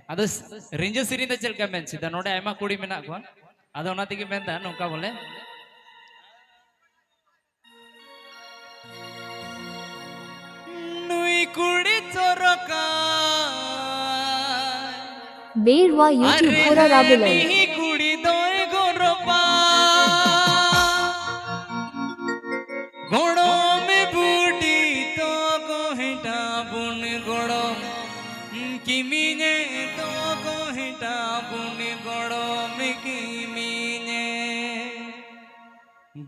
ᱟᱫᱚ ᱨᱤᱸᱡᱷᱟᱹ ᱥᱮᱨᱮᱧ ᱫᱚ ᱪᱮᱫ ᱞᱮᱠᱟ ᱢᱮᱱ ᱥᱤᱫᱟ ᱱᱚᱰᱮ ᱟᱭᱢᱟ ᱠᱩᱲᱤ ᱢᱮᱱᱟᱜ ᱠᱚᱣᱟ ᱟᱫᱚ ᱚᱱᱟ ᱛᱮᱜᱮ ᱢᱮᱱᱫᱟ ᱱᱚᱝᱠᱟ ᱵᱚᱞᱮ নুই কুড়ি চরকা Berwa YouTube Pura Rabilal. কুড়ি দই গোরপা গড়মে বুটি তো কহেটা বুন গড়ম কিমিনে তো কহেটা বুন গড়ম কিমিনে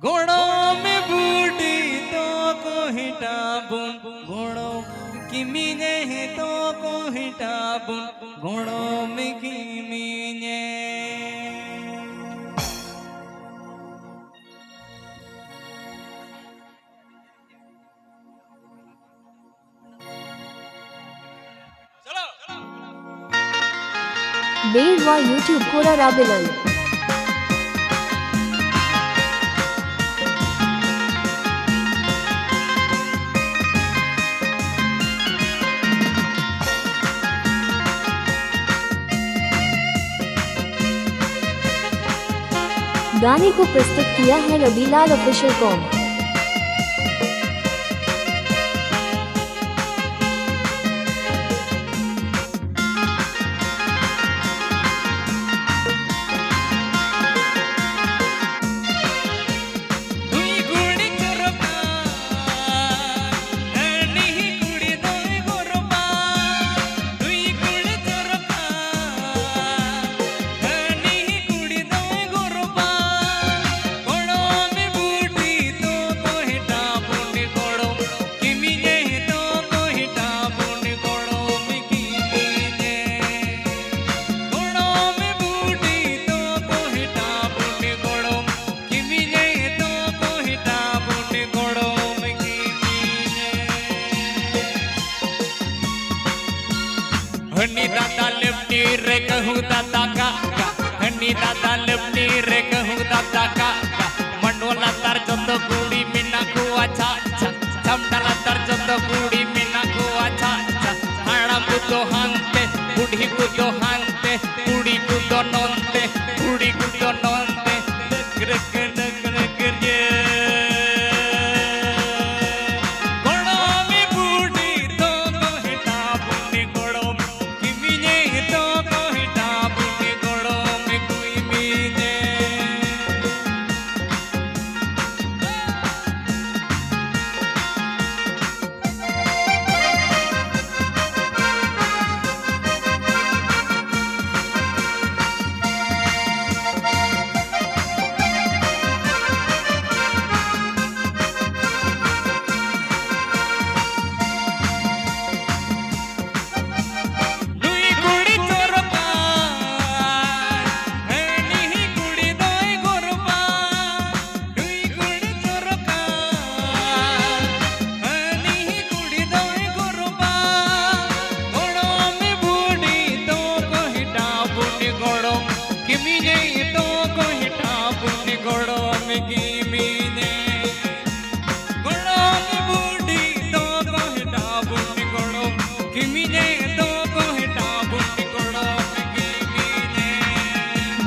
গড়মে বুটি তো কহেটা বুন গড়ম কিমিনে তো কহেটা বুন গড়ম কিমিনে Berwa YouTube Pura Rabilal. गाने को प्रस्तुत किया है रबीलाल ऑफिशियल कॉम। हनी दादा लिपटी रे कहूँ दादा का हनी दादा लिपटी रे कहूँ दादा का मंडोला तार जतो कुड़ी मिना को अच्छा चमडला तार जतो कुड़ी मिना को अच्छा हाड़ा बुतो हांते बुढ़ी बुतो हांते कुड़ी बुतो नोंते कुड़ी बुतो नोंते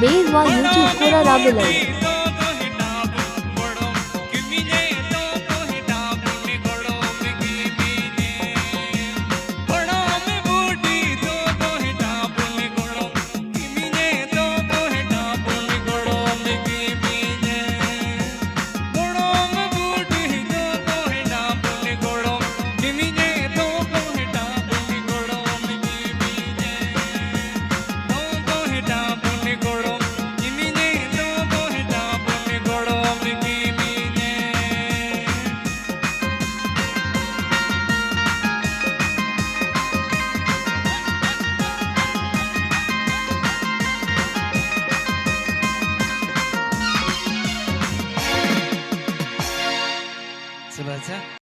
Berwa YouTube Pura Rabilal.